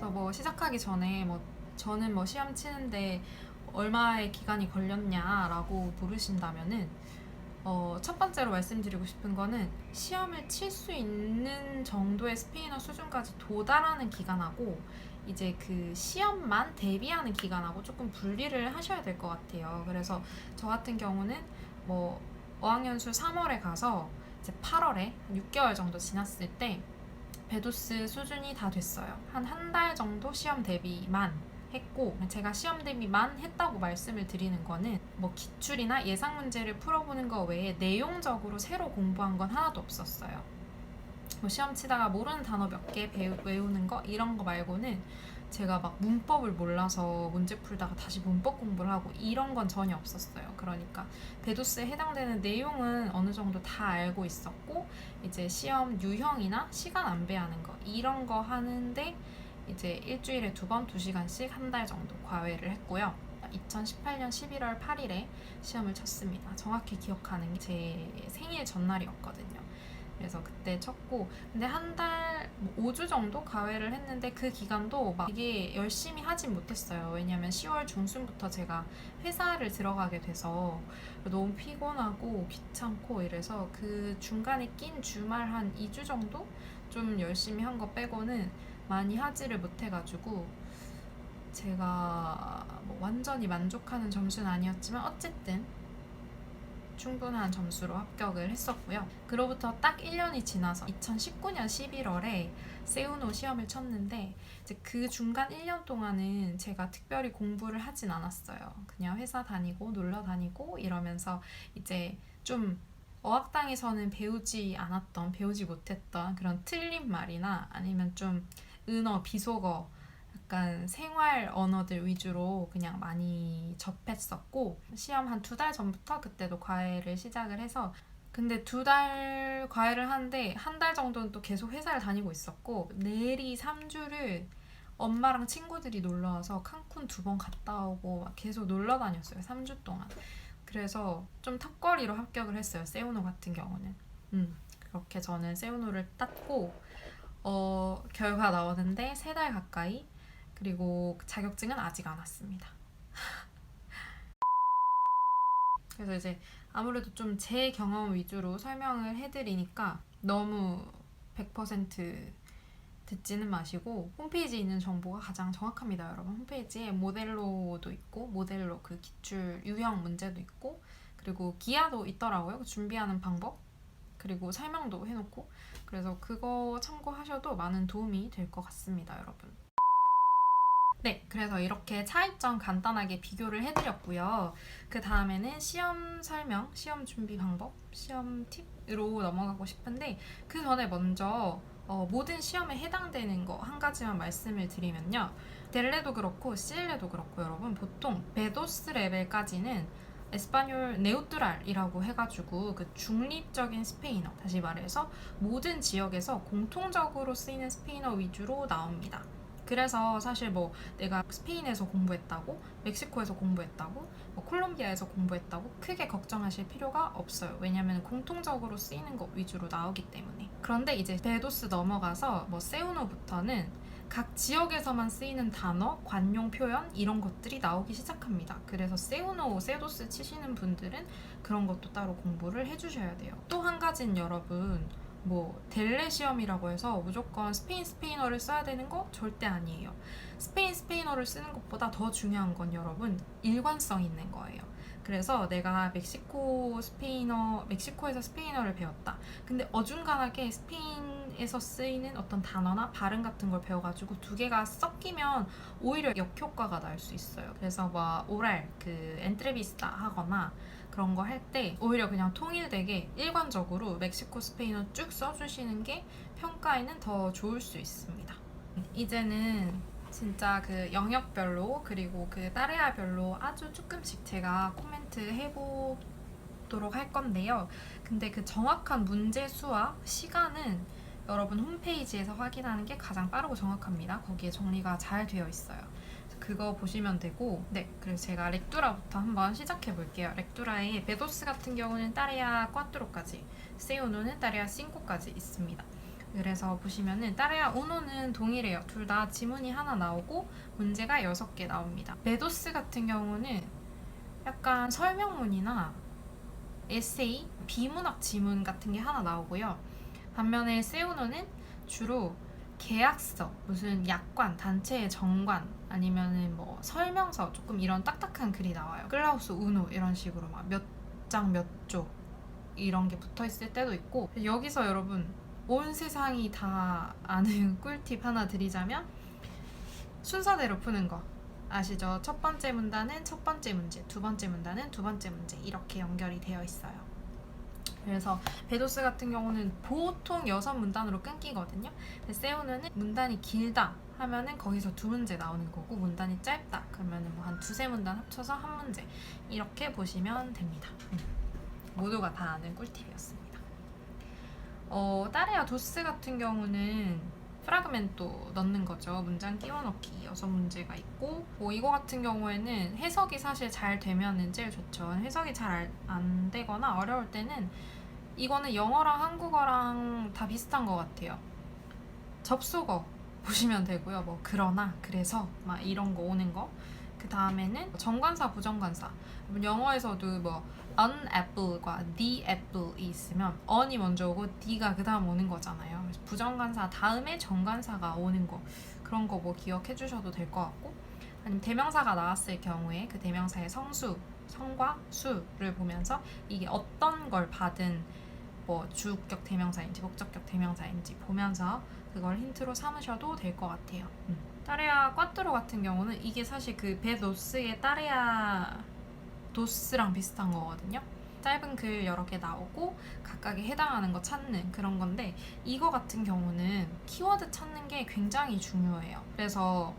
그래서 뭐 시작하기 전에 뭐 저는 뭐 시험 치는데 얼마의 기간이 걸렸냐라고 물으신다면은 첫 번째로 말씀드리고 싶은 거는 시험을 칠 수 있는 정도의 스페인어 수준까지 도달하는 기간하고 이제 그 시험만 대비하는 기간하고 조금 분리를 하셔야 될 것 같아요. 그래서 저 같은 경우는 뭐 어학연수 3월에 가서 이제 8월에 6개월 정도 지났을 때 베도스 수준이 다 됐어요. 한 달 정도 시험 대비만 했고, 제가 시험 대비만 했다고 말씀을 드리는 거는 뭐 기출이나 예상 문제를 풀어보는 거 외에 내용적으로 새로 공부한 건 하나도 없었어요. 뭐 시험 치다가 모르는 단어 몇 개 외우는 거 이런 거 말고는 제가 막 문법을 몰라서 문제 풀다가 다시 문법 공부를 하고 이런 건 전혀 없었어요. 그러니까 베도스에 해당되는 내용은 어느 정도 다 알고 있었고, 이제 시험 유형이나 시간 안배하는 거 이런 거 하는데 이제 일주일에 2번 2시간씩 한 달 정도 과외를 했고요. 2018년 11월 8일에 시험을 쳤습니다. 정확히 기억하는 게 제 생일 전날이었거든요. 그래서 그때 쳤고, 근데 한 달, 5주 정도 과외를 했는데 그 기간도 막 되게 열심히 하진 못했어요. 왜냐면 10월 중순부터 제가 회사를 들어가게 돼서 너무 피곤하고 귀찮고 이래서 그 중간에 낀 주말 한 2주 정도 좀 열심히 한 거 빼고는 많이 하지를 못해가지고 제가 뭐 완전히 만족하는 점수는 아니었지만 어쨌든 충분한 점수로 합격을 했었고요. 그로부터 딱 1년이 지나서 2019년 11월에 세우노 시험을 쳤는데 이제 그 중간 1년 동안은 제가 특별히 공부를 하진 않았어요. 그냥 회사 다니고 놀러 다니고 이러면서 이제 좀 어학당에서는 배우지 못했던 그런 틀린 말이나 아니면 좀 은어, 비속어 약간 생활 언어들 위주로 그냥 많이 접했었고, 시험 한 2달 전부터 그때도 과외를 시작을 해서, 근데 2달 과외를 하는데 한 달 정도는 또 계속 회사를 다니고 있었고, 내리 3주를 엄마랑 친구들이 놀러 와서 칸쿤 2번 갔다 오고 막 계속 놀러 다녔어요. 3주 동안. 그래서 좀 턱걸이로 합격을 했어요. 세우노 같은 경우는. 그렇게 저는 세우노를 땄고, 결과 나오는데 3달 가까이, 그리고 자격증은 아직 안 왔습니다. 그래서 이제 아무래도 좀 제 경험 위주로 설명을 해드리니까 너무 100% 듣지는 마시고 홈페이지에 있는 정보가 가장 정확합니다, 여러분. 홈페이지에 모델로도 있고, 모델로 그 기출 유형 문제도 있고, 그리고 기하도 있더라고요. 준비하는 방법, 그리고 설명도 해놓고. 그래서 그거 참고하셔도 많은 도움이 될 것 같습니다, 여러분. 네, 그래서 이렇게 차이점 간단하게 비교를 해드렸고요. 그 다음에는 시험 설명, 시험 준비 방법, 시험 팁으로 넘어가고 싶은데, 그 전에 먼저 모든 시험에 해당되는 거 한 가지만 말씀을 드리면요. 델레도 그렇고 시엘레도 그렇고 여러분, 보통 베도스 레벨까지는 에스파뇰 네우트랄이라고 해가지고 그 중립적인 스페인어, 다시 말해서 모든 지역에서 공통적으로 쓰이는 스페인어 위주로 나옵니다. 그래서 사실 뭐 내가 스페인에서 공부했다고, 멕시코에서 공부했다고, 뭐 콜롬비아에서 공부했다고 크게 걱정하실 필요가 없어요. 왜냐면 공통적으로 쓰이는 것 위주로 나오기 때문에. 그런데 이제 베도스 넘어가서 뭐 세우노부터는 각 지역에서만 쓰이는 단어, 관용 표현 이런 것들이 나오기 시작합니다. 그래서 세우노, 세도스 치시는 분들은 그런 것도 따로 공부를 해주셔야 돼요. 또 한 가지는 여러분, 뭐 델레 시험이라고 해서 무조건 스페인어를 써야 되는 거 절대 아니에요. 스페인어를 쓰는 것보다 더 중요한 건 여러분, 일관성 있는 거예요. 그래서 내가 멕시코에서 스페인어를 배웠다. 근데 어중간하게 스페인에서 쓰이는 어떤 단어나 발음 같은 걸 배워가지고 두 개가 섞이면 오히려 역효과가 날 수 있어요. 그래서 뭐 오랄, 엔트레비스타 하거나 그런 거 할 때 오히려 그냥 통일되게 일관적으로 멕시코 스페인어 쭉 써주시는 게 평가에는 더 좋을 수 있습니다. 이제는 진짜 그 영역별로 그리고 그 따레아별로 아주 조금씩 제가 코멘트 해보도록 할 건데요. 근데 그 정확한 문제 수와 시간은 여러분 홈페이지에서 확인하는 게 가장 빠르고 정확합니다. 거기에 정리가 잘 되어 있어요. 그거 보시면 되고, 네, 그래서 제가 렉투라부터 한번 시작해 볼게요. 렉투라에 베도스 같은 경우는 따레아 4까지, 세우노는 따레아 5까지 있습니다. 그래서 보시면은 따레아 우노는 동일해요. 둘 다 지문이 하나 나오고 문제가 6개 나옵니다. 메도스 같은 경우는 약간 설명문이나 에세이, 비문학 지문 같은 게 하나 나오고요. 반면에 세우노는 주로 계약서, 무슨 약관, 단체의 정관, 아니면은 뭐 설명서, 조금 이런 딱딱한 글이 나와요. 클라우스 우노 이런 식으로 막 몇 장 몇 쪽 이런 게 붙어 있을 때도 있고. 여기서 여러분 온 세상이 다 아는 꿀팁 하나 드리자면 순서대로 푸는 거 아시죠? 첫 번째 문단은 첫 번째 문제, 두 번째 문단은 두 번째 문제, 이렇게 연결이 되어 있어요. 그래서 베도스 같은 경우는 보통 6문단으로 끊기거든요. 세우는 문단이 길다 하면은 거기서 2문제 나오는 거고, 문단이 짧다 그러면은 뭐 한 2-3문단 합쳐서 1문제, 이렇게 보시면 됩니다. 모두가 다 아는 꿀팁이었습니다. 따레아 도스 같은 경우는 프라그멘토 넣는 거죠. 문장 끼워 넣기 6문제가 있고, 이거 같은 경우에는 해석이 사실 잘 되면은 제일 좋죠. 해석이 잘 안 되거나 어려울 때는 이거는 영어랑 한국어랑 다 비슷한 것 같아요. 접속어 보시면 되고요. 뭐 그러나, 그래서 막 이런 거 오는 거. 그 다음에는 정관사, 부정관사. 영어에서도 뭐 an apple과 the apple이 있으면 on이 먼저 오고 the가 그 다음 오는 거잖아요. 그래서 부정관사 다음에 정관사가 오는 거, 그런 거 뭐 기억해 주셔도 될 것 같고, 아니면 대명사가 나왔을 경우에 그 대명사의 성수, 성과 수를 보면서 이게 어떤 걸 받은 뭐 주격 대명사인지 목적격 대명사인지 보면서 그걸 힌트로 삼으셔도 될 것 같아요. 따레아 꽈뚜로 같은 경우는 이게 사실 그 베도스의 따레아 도스랑 비슷한 거거든요. 짧은 글 여러 개 나오고 각각에 해당하는 거 찾는 그런 건데, 이거 같은 경우는 키워드 찾는 게 굉장히 중요해요. 그래서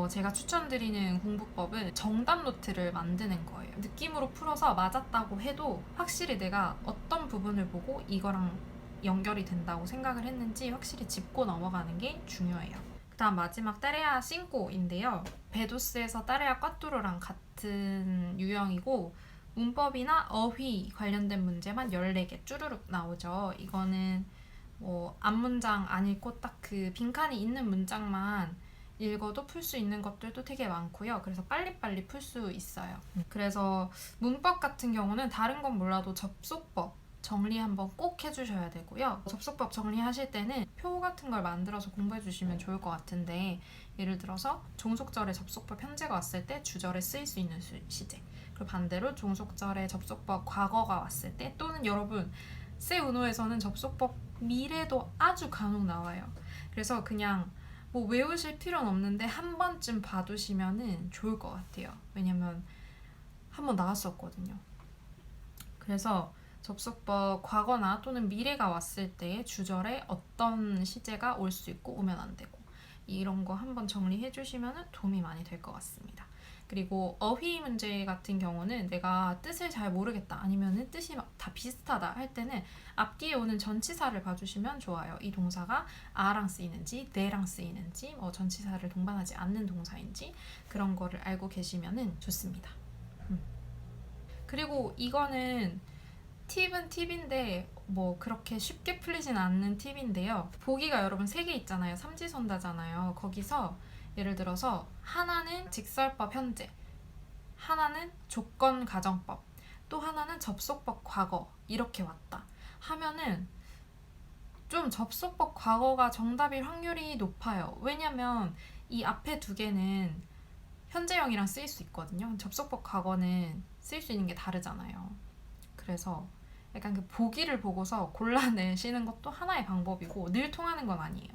제가 추천드리는 공부법은 정답 노트를 만드는 거예요. 느낌으로 풀어서 맞았다고 해도 확실히 내가 어떤 부분을 보고 이거랑 연결이 된다고 생각을 했는지 확실히 짚고 넘어가는 게 중요해요. 그 다음 마지막 따레아 싱꼬인데요. 베도스에서 따레아 꽈뚜로랑 같은 유형이고, 문법이나 어휘 관련된 문제만 14개 쭈루룩 나오죠. 이거는 뭐 앞문장 안 읽고 딱 그 빈칸이 있는 문장만 읽어도 풀 수 있는 것들도 되게 많고요. 그래서 빨리빨리 풀 수 있어요. 그래서 문법 같은 경우는 다른 건 몰라도 접속법 정리 한번 꼭 해주셔야 되고요. 접속법 정리하실 때는 표 같은 걸 만들어서 공부해 주시면 좋을 것 같은데, 예를 들어서 종속절에 접속법 현재가 왔을 때 주절에 쓰일 수 있는 시제, 그리고 반대로 종속절에 접속법 과거가 왔을 때, 또는 여러분 세우노에서는 접속법 미래도 아주 간혹 나와요. 그래서 그냥 뭐 외우실 필요는 없는데 한 번쯤 봐두시면 좋을 것 같아요. 왜냐면 한 번 나왔었거든요. 그래서 접속법 과거나 또는 미래가 왔을 때 주절에 어떤 시제가 올 수 있고 오면 안 되고, 이런 거 한번 정리해 주시면 도움이 많이 될 것 같습니다. 그리고 어휘 문제 같은 경우는 내가 뜻을 잘 모르겠다, 아니면 뜻이 다 비슷하다 할 때는 앞뒤에 오는 전치사를 봐주시면 좋아요. 이 동사가 아랑 쓰이는지 네랑 쓰이는지, 전치사를 동반하지 않는 동사인지, 그런 거를 알고 계시면 좋습니다. 그리고 이거는 팁은 팁인데 뭐 그렇게 쉽게 풀리진 않는 팁인데요. 보기가 여러분 3개 있잖아요. 삼지선다잖아요. 거기서 예를 들어서 하나는 직설법 현재, 하나는 조건 가정법, 또 하나는 접속법 과거, 이렇게 왔다 하면은 좀 접속법 과거가 정답일 확률이 높아요. 왜냐면 이 앞에 2개는 현재형이랑 쓰일 수 있거든요. 접속법 과거는 쓰일 수 있는 게 다르잖아요. 그래서 약간 그 보기를 보고서 골라내시는 것도 하나의 방법이고, 늘 통하는 건 아니에요.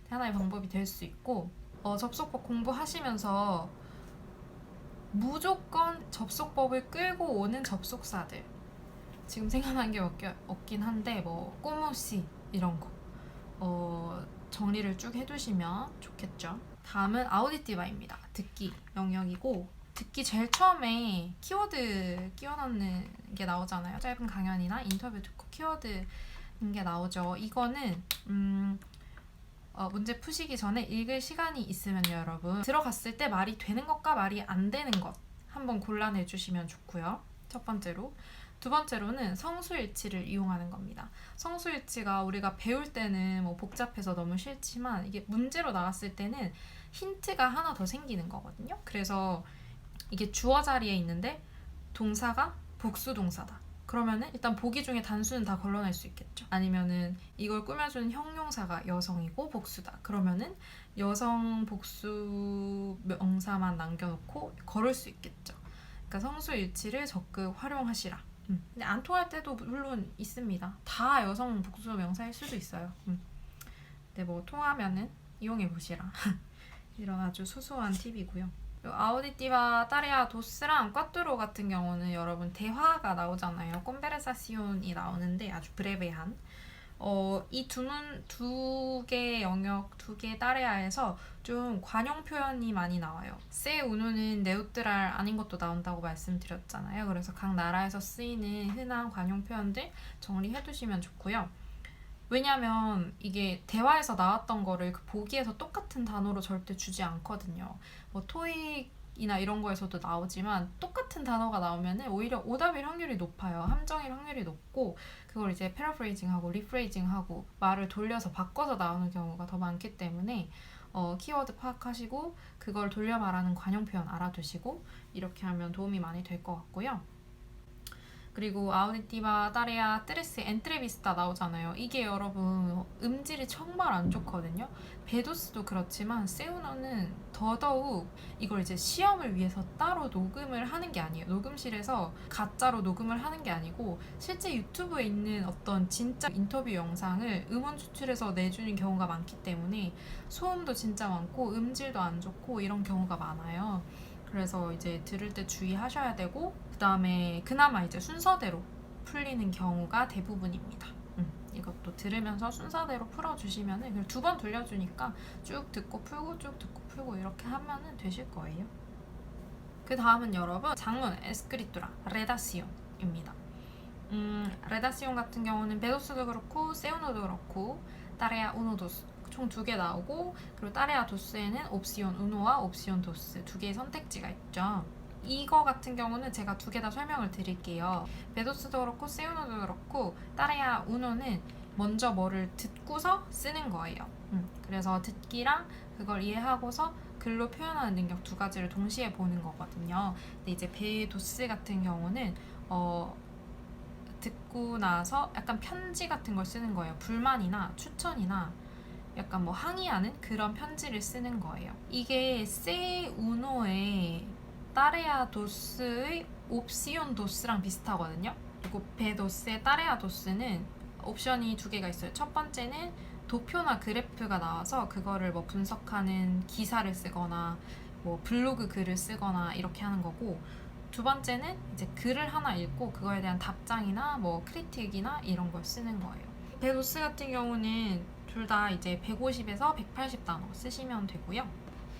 하나의 방법이 될 수 있고, 접속법 공부하시면서 무조건 접속법을 끌고 오는 접속사들, 지금 생각나는 게 없긴 한데 뭐 꼬무시 이런 거 정리를 쭉 해두시면 좋겠죠. 다음은 아우디티바입니다. 듣기 영역이고, 듣기 제일 처음에 키워드 끼워 넣는 게 나오잖아요. 짧은 강연이나 인터뷰 듣고 키워드 게 나오죠. 이거는 문제 푸시기 전에 읽을 시간이 있으면 여러분 들어갔을 때 말이 되는 것과 말이 안 되는 것 한번 골라내 주시면 좋고요. 첫 번째로. 두 번째로는 성수일치를 이용하는 겁니다. 성수일치가 우리가 배울 때는 뭐 복잡해서 너무 싫지만 이게 문제로 나왔을 때는 힌트가 하나 더 생기는 거거든요. 그래서 이게 주어 자리에 있는데 동사가 복수 동사다. 그러면은 일단 보기 중에 단수는 다 걸러낼 수 있겠죠. 아니면은 이걸 꾸며주는 형용사가 여성이고 복수다. 그러면은 여성 복수 명사만 남겨놓고 걸을 수 있겠죠. 그러니까 성수일치를 적극 활용하시라. 근데 안 통할 때도 물론 있습니다. 다 여성 복수 명사일 수도 있어요. 근데 뭐 통하면은 이용해 보시라. 이런 아주 소소한 팁이고요. 아우디티바 타레아 도스랑 꽈뚜로 같은 경우는 여러분 대화가 나오잖아요. 콘베르사시온이 나오는데 아주 브레베한 이 두 개 영역, 두 개 타레아에서 좀 관용 표현이 많이 나와요. 세 우누는 네우트랄 아닌 것도 나온다고 말씀드렸잖아요. 그래서 각 나라에서 쓰이는 흔한 관용 표현들 정리해 두시면 좋고요. 왜냐면 이게 대화에서 나왔던 거를 그 보기에서 똑같은 단어로 절대 주지 않거든요. 뭐 토익이나 이런 거에서도 나오지만 똑같은 단어가 나오면은 오히려 오답일 확률이 높아요. 함정일 확률이 높고 그걸 이제 패러프레이징하고 리프레이징하고 말을 돌려서 바꿔서 나오는 경우가 더 많기 때문에 키워드 파악하시고 그걸 돌려 말하는 관용 표현 알아두시고 이렇게 하면 도움이 많이 될 것 같고요. 그리고 아우디티바 타레아 트레스 엔트레비스타 나오잖아요. 이게 여러분 음질이 정말 안 좋거든요. 베도스도 그렇지만 세우너는 더더욱 이걸 이제 시험을 위해서 따로 녹음을 하는 게 아니에요. 녹음실에서 가짜로 녹음을 하는 게 아니고 실제 유튜브에 있는 어떤 진짜 인터뷰 영상을 음원 추출해서 내주는 경우가 많기 때문에 소음도 진짜 많고 음질도 안 좋고 이런 경우가 많아요. 그래서 이제 들을 때 주의하셔야 되고 그 다음에 그나마 이제 순서대로 풀리는 경우가 대부분입니다. 이것도 들으면서 순서대로 풀어주시면은 그리고 2번 돌려주니까 쭉 듣고 풀고 쭉 듣고 풀고 이렇게 하면은 되실 거예요. 그 다음은 여러분 장문 에스크리투라 레다시온입니다. 레다시온 같은 경우는 베도스도 그렇고 세우노도 그렇고 타레아 우노도스 총 2개 나오고 그리고 타레아 도스에는 옵시온 우노와 옵시온 도스 2개의 선택지가 있죠. 이거 같은 경우는 제가 2개 다 설명을 드릴게요. 베도스도 그렇고 세우노도 그렇고 타레아 우노는 먼저 뭐를 듣고서 쓰는 거예요. 그래서 듣기랑 그걸 이해하고서 글로 표현하는 능력 2가지를 동시에 보는 거거든요. 근데 이제 베도스 같은 경우는 듣고 나서 약간 편지 같은 걸 쓰는 거예요. 불만이나 추천이나 약간 뭐 항의하는 그런 편지를 쓰는 거예요. 이게 세 우노의 타레아 도스의 옵시온 도스랑 비슷하거든요. 그리고 베도스의 타레아 도스는 옵션이 2개가 있어요. 첫 번째는 도표나 그래프가 나와서 그거를 뭐 분석하는 기사를 쓰거나 뭐 블로그 글을 쓰거나 이렇게 하는 거고, 2번째는 이제 글을 하나 읽고 그거에 대한 답장이나 뭐 크리틱이나 이런 걸 쓰는 거예요. 베도스 같은 경우는 둘 다 이제 150에서 180단어 쓰시면 되고요.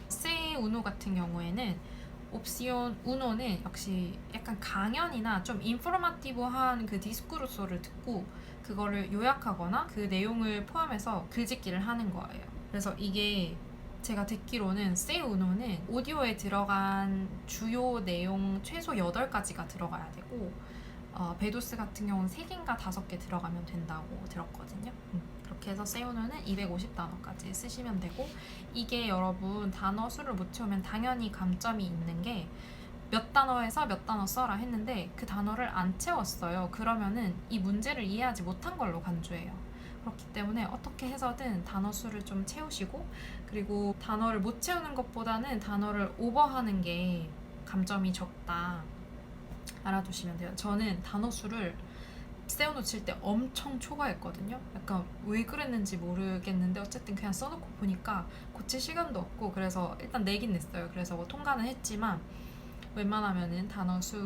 세 우노 같은 경우에는 옵시온 우노는 역시 약간 강연이나 좀 인포르마티브한 그 디스쿠르소를 듣고 그거를 요약하거나 그 내용을 포함해서 글짓기를 하는 거예요. 그래서 이게 제가 듣기로는 세 우노는 오디오에 들어간 주요 내용 최소 8가지가 들어가야 되고 베도스 같은 경우는 3개인가 5개 들어가면 된다고 들었거든요. 그렇게 해서 세우노는 250단어까지 쓰시면 되고, 이게 여러분 단어 수를 못 채우면 당연히 감점이 있는 게 몇 단어에서 몇 단어 써라 했는데 그 단어를 안 채웠어요. 그러면은 이 문제를 이해하지 못한 걸로 간주해요. 그렇기 때문에 어떻게 해서든 단어 수를 좀 채우시고, 그리고 단어를 못 채우는 것보다는 단어를 오버하는 게 감점이 적다 알아두시면 돼요. 저는 단어 수를 세우노 칠 때 엄청 초과했거든요. 약간 왜 그랬는지 모르겠는데 어쨌든 그냥 써놓고 보니까 고칠 시간도 없고 그래서 일단 내긴 냈어요. 그래서 뭐 통과는 했지만 웬만하면은 단어 수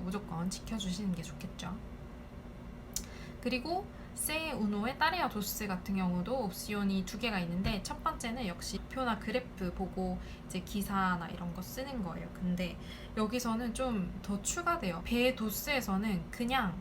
무조건 지켜주시는 게 좋겠죠. 그리고 세 우노의 타레아 도스 같은 경우도 옵시온이 2개가 있는데, 첫 번째는 역시 표나 그래프 보고 이제 기사나 이런 거 쓰는 거예요. 근데 여기서는 좀 더 추가돼요. 베도스에서는 그냥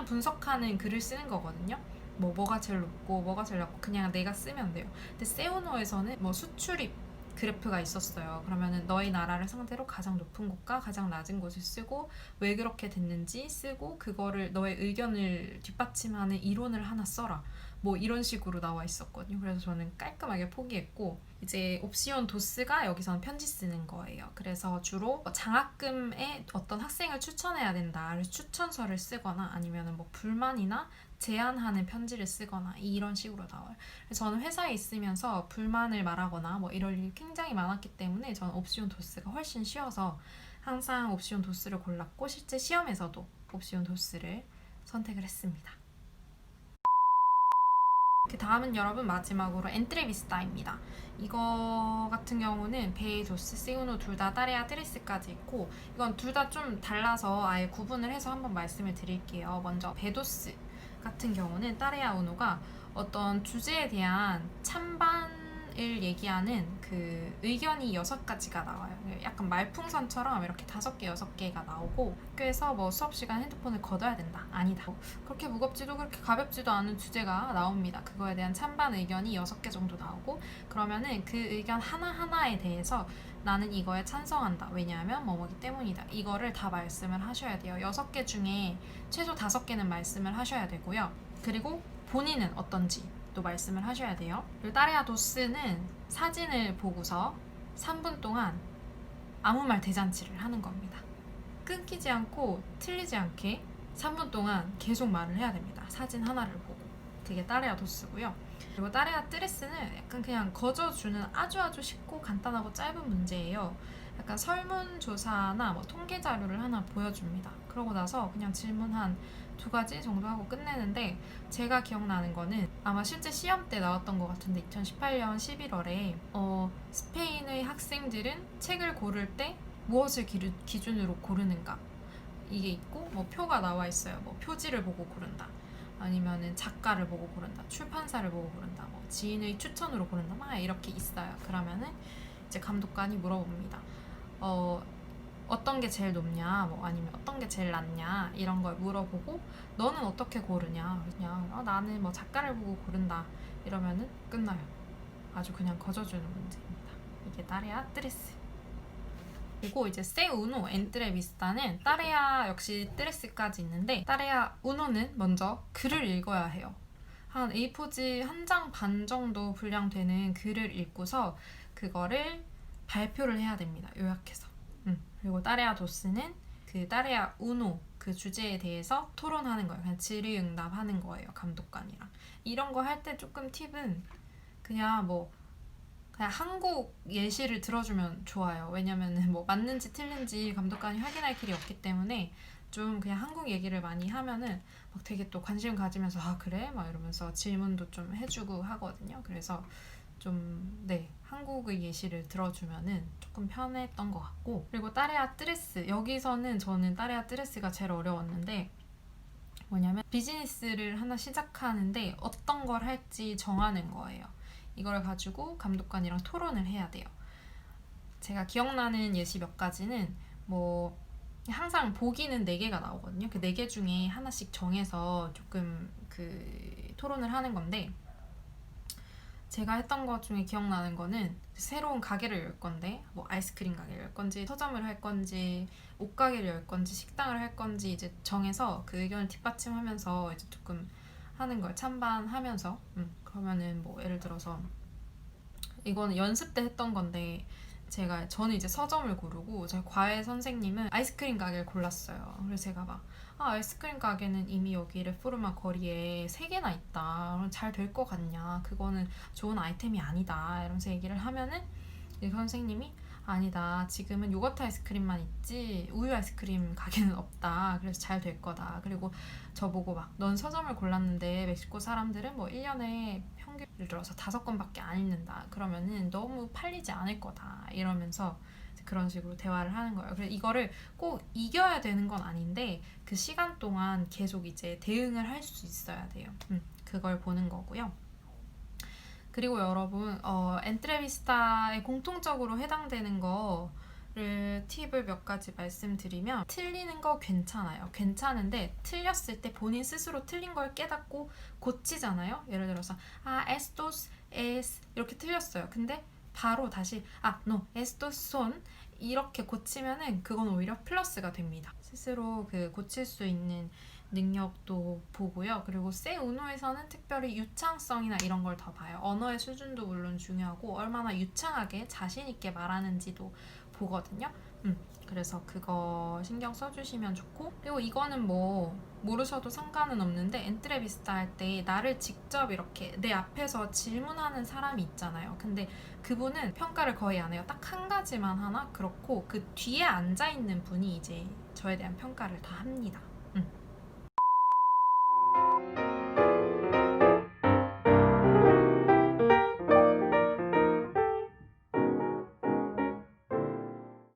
분석하는 글을 쓰는 거거든요. 뭐가 제일 높고 뭐가 제일 낮고 그냥 내가 쓰면 돼요. 근데 세우노에서는 뭐 수출입 그래프가 있었어요. 그러면은 너희 나라를 상대로 가장 높은 곳과 가장 낮은 곳을 쓰고 왜 그렇게 됐는지 쓰고 그거를 너의 의견을 뒷받침하는 이론을 하나 써라. 뭐 이런 식으로 나와 있었거든요. 그래서 저는 깔끔하게 포기했고 이제 옵시온 도스가 여기서는 편지 쓰는 거예요. 그래서 주로 장학금에 어떤 학생을 추천해야 된다. 그래서 추천서를 쓰거나 아니면 뭐 불만이나 제안하는 편지를 쓰거나 이런 식으로 나와요. 그래서 저는 회사에 있으면서 불만을 말하거나 뭐 이럴 일이 굉장히 많았기 때문에 저는 옵시온 도스가 훨씬 쉬워서 항상 옵시온 도스를 골랐고 실제 시험에서도 옵시온 도스를 선택을 했습니다. 그 다음은 여러분 마지막으로 엔트레비스타입니다. 이거 같은 경우는 베이, 조스, 세우노 둘 다 따레아 트레스까지 있고 이건 둘 다 좀 달라서 아예 구분을 해서 한번 말씀을 드릴게요. 먼저 베도스 같은 경우는 따레아 우노가 어떤 주제에 대한 찬반을 얘기하는 그 의견이 6가지가 나와요. 약간 말풍선처럼 이렇게 5개, 6개가 나오고 학교에서 뭐 수업 시간 핸드폰을 걷어야 된다. 아니다. 그렇게 무겁지도 그렇게 가볍지도 않은 주제가 나옵니다. 그거에 대한 찬반 의견이 6개 정도 나오고 그러면은 그 의견 하나하나에 대해서 나는 이거에 찬성한다. 왜냐하면 뭐뭐기 때문이다. 이거를 다 말씀을 하셔야 돼요. 6개 중에 최소 5개는 말씀을 하셔야 되고요. 그리고 본인은 어떤지 또 말씀을 하셔야 돼요. 그리고 따레아 도스는 사진을 보고서 3분 동안 아무 말 대잔치를 하는 겁니다. 끊기지 않고 틀리지 않게 3분 동안 계속 말을 해야 됩니다. 사진 하나를 보고. 그게 따레아 도스고요. 그리고 따레아 트레스는 약간 그냥 거저주는 아주 쉽고 간단하고 짧은 문제예요. 약간 설문조사나 뭐 통계 자료를 하나 보여줍니다. 그러고 나서 그냥 질문 한 2가지 정도 하고 끝내는데 제가 기억나는 거는 아마 실제 시험 때 나왔던 것 같은데 2018년 11월에 스페인의 학생들은 책을 고를 때 무엇을 기준으로 고르는가 이게 있고 뭐 표가 나와 있어요. 뭐 표지를 보고 고른다. 아니면은 작가를 보고 고른다. 출판사를 보고 고른다. 뭐 지인의 추천으로 고른다. 막 이렇게 있어요. 그러면은 이제 감독관이 물어봅니다. 어떤 게 제일 높냐, 뭐 아니면 어떤 게 제일 낮냐 이런 걸 물어보고 너는 어떻게 고르냐, 그냥 나는 뭐 작가를 보고 고른다 이러면은 끝나요. 아주 그냥 거저주는 문제입니다. 이게 따레아 트레스. 그리고 이제 세 우노 엔트레비스타는 따레아 역시 트레스까지 있는데 따레아 우노는 먼저 글을 읽어야 해요. 한 A4지 1장 반 정도 분량되는 글을 읽고서 그거를 발표를 해야 됩니다. 요약해서. 그리고 따레아 도스는 그 따레아 우노 그 주제에 대해서 토론하는 거예요. 그냥 질의응답하는 거예요. 감독관이랑. 이런 거 할 때 조금 팁은 그냥 한국 예시를 들어주면 좋아요. 왜냐면은 뭐 맞는지 틀린지 감독관이 확인할 길이 없기 때문에 좀 그냥 한국 얘기를 많이 하면은 막 되게 또 관심 가지면서 아 그래? 막 이러면서 질문도 좀 해주고 하거든요. 그래서 좀 한국의 예시를 들어주면은 조금 편했던 것 같고 그리고 따레아 트레스 여기서는 저는 따레아 트레스가 제일 어려웠는데 뭐냐면 비즈니스를 하나 시작하는데 어떤 걸 할지 정하는 거예요. 이걸 가지고 감독관이랑 토론을 해야 돼요. 제가 기억나는 예시 몇 가지는 뭐 항상 보기는 4개가 나오거든요. 그 4개 중에 하나씩 정해서 조금 그 토론을 하는 건데 제가 했던 것 중에 기억나는 거는 새로운 가게를 열 건데 뭐 아이스크림 가게를 열 건지 서점을 할 건지 옷가게를 열 건지 식당을 할 건지 이제 정해서 그 의견을 뒷받침하면서 이제 조금 하는 걸 찬반하면서 그러면은 뭐 예를 들어서 이거는 연습 때 했던 건데 저는 이제 서점을 고르고 제 과외 선생님은 아이스크림 가게를 골랐어요. 그래서 제가 막 아이스크림 가게는 이미 여기 레포르마 거리에 3개나 있다. 잘 될 것 같냐. 그거는 좋은 아이템이 아니다. 이러면서 얘기를 하면은 이 선생님이 아니다. 지금은 요거트 아이스크림만 있지 우유 아이스크림 가게는 없다. 그래서 잘 될 거다. 그리고 저보고 막 넌 서점을 골랐는데 멕시코 사람들은 뭐 1년에 평균 예를 들어서 5권밖에 안 읽는다. 그러면은 너무 팔리지 않을 거다. 이러면서 그런 식으로 대화를 하는 거예요. 그래서 이거를 꼭 이겨야 되는 건 아닌데 그 시간 동안 계속 이제 대응을 할 수 있어야 돼요. 그걸 보는 거고요. 그리고 여러분 엔트레비스타에 공통적으로 해당되는 거를 팁을 몇 가지 말씀드리면 틀리는 거 괜찮아요. 괜찮은데 틀렸을 때 본인 스스로 틀린 걸 깨닫고 고치잖아요. 예를 들어서 estos es 이렇게 틀렸어요. 근데 바로 다시 no, estos son 이렇게 고치면은 그건 오히려 플러스가 됩니다. 스스로 그 고칠 수 있는 능력도 보고요. 그리고 세우노에서는 특별히 유창성이나 이런 걸 더 봐요. 언어의 수준도 물론 중요하고 얼마나 유창하게 자신 있게 말하는지도 보거든요. 그래서 그거 신경 써주시면 좋고, 그리고 이거는 뭐 모르셔도 상관은 없는데 엔트레비스타 할 때 나를 직접 이렇게 내 앞에서 질문하는 사람이 있잖아요. 근데 그분은 평가를 거의 안 해요. 딱 한 가지만 하나? 그렇고 그 뒤에 앉아있는 분이 이제 저에 대한 평가를 다 합니다.